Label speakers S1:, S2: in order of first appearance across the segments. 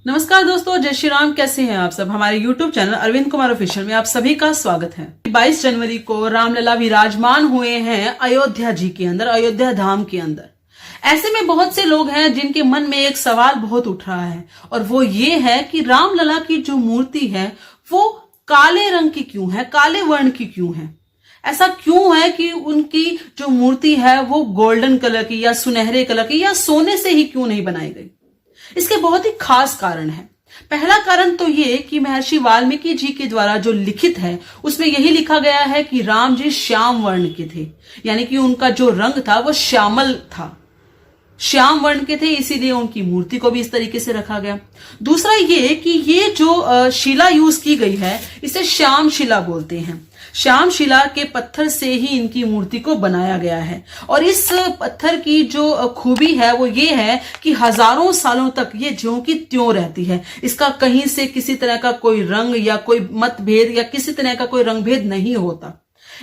S1: नमस्कार दोस्तों, जय श्री राम। कैसे हैं आप सब। हमारे YouTube channel Arvind Kumar official में आप सभी का स्वागत है। 22 जनवरी को रामलला विराजमान हुए हैं अयोध्या जी के अंदर, अयोध्या धाम के अंदर। ऐसे में बहुत से लोग हैं जिनके मन में एक सवाल बहुत उठ रहा है, और वो ये है कि रामलला की जो मूर्ति है वो काले रंग की क्यों है, काले वर्ण की क्यों है। ऐसा क्यों है कि उनकी जो मूर्ति है वो गोल्डन कलर की या सुनहरे कलर की या सोने से ही क्यों नहीं बनाई गई। इसके बहुत ही खास कारण है। पहला कारण तो ये कि महर्षि वाल्मीकि जी के द्वारा जो लिखित है उसमें यही लिखा गया है कि राम जी श्याम वर्ण के थे, यानी कि उनका जो रंग था वो श्यामल था, श्याम वर्ण के थे, इसीलिए उनकी मूर्ति को भी इस तरीके से रखा गया। दूसरा ये कि ये जो शिला यूज की गई है इसे श्याम शिला बोलते हैं। श्याम शिला के पत्थर से ही इनकी मूर्ति को बनाया गया है, और इस पत्थर की जो खूबी है वो ये है कि हजारों सालों तक ये ज्यों की त्यों रहती है। इसका कहीं से किसी तरह का कोई रंग या कोई मतभेद या किसी तरह का कोई रंगभेद नहीं होता।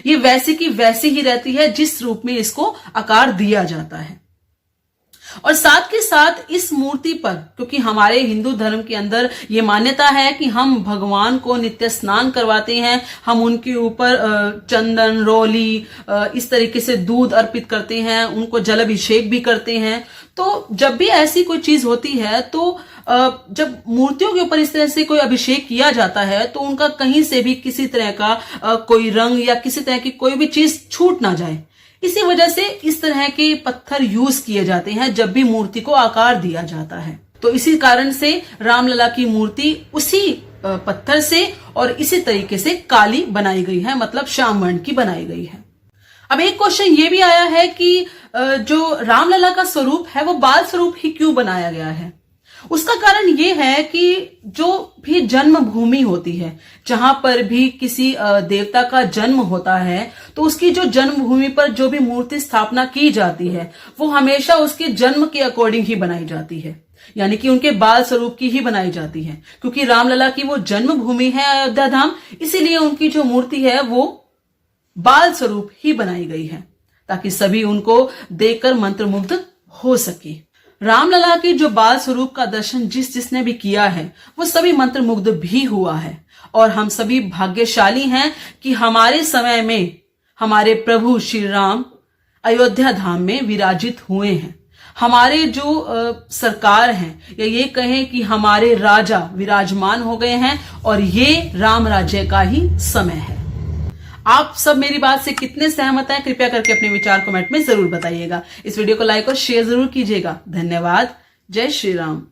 S1: ये वैसी की वैसी ही रहती है जिस रूप में इसको आकार दिया जाता है। और साथ के साथ इस मूर्ति पर, क्योंकि हमारे हिंदू धर्म के अंदर ये मान्यता है कि हम भगवान को नित्य स्नान करवाते हैं, हम उनके ऊपर चंदन, रोली, इस तरीके से दूध अर्पित करते हैं, उनको जल अभिषेक भी करते हैं। तो जब भी ऐसी कोई चीज होती है तो जब मूर्तियों के ऊपर इस तरह से कोई अभिषेक किया जाता है तो उनका कहीं से भी किसी तरह का कोई रंग या किसी तरह की कोई भी चीज छूट ना जाए। इसी वजह से इस तरह के पत्थर यूज किए जाते हैं जब भी मूर्ति को आकार दिया जाता है। तो इसी कारण से रामलला की मूर्ति उसी पत्थर से और इसी तरीके से काली बनाई गई है, मतलब श्याम वर्ण की बनाई गई है। अब एक क्वेश्चन ये भी आया है कि जो रामलला का स्वरूप है वो बाल स्वरूप ही क्यों बनाया गया है। उसका कारण ये है कि जो भी जन्म भूमि होती है, जहां पर भी किसी देवता का जन्म होता है, तो उसकी जो जन्म भूमि पर जो भी मूर्ति स्थापना की जाती है वो हमेशा उसके जन्म के अकॉर्डिंग ही बनाई जाती है, यानी कि उनके बाल स्वरूप की ही बनाई जाती है। क्योंकि रामलला की वो जन्म भूमि है अयोध्या धाम, इसीलिए उनकी जो मूर्ति है वो बाल स्वरूप ही बनाई गई है, ताकि सभी उनको देखकर मंत्रमुग्ध हो सके। रामलला के जो बाल स्वरूप का दर्शन जिसने भी किया है वो सभी मंत्रमुग्ध भी हुआ है, और हम सभी भाग्यशाली हैं कि हमारे समय में हमारे प्रभु श्री राम अयोध्या धाम में विराजित हुए हैं। हमारे जो सरकार हैं, या ये कहें कि हमारे राजा विराजमान हो गए हैं, और ये राम राज्य का ही समय है। आप सब मेरी बात से कितने सहमत हैं, कृपया करके अपने विचार कमेंट में जरूर बताइएगा। इस वीडियो को लाइक और शेयर जरूर कीजिएगा। धन्यवाद। जय श्री राम।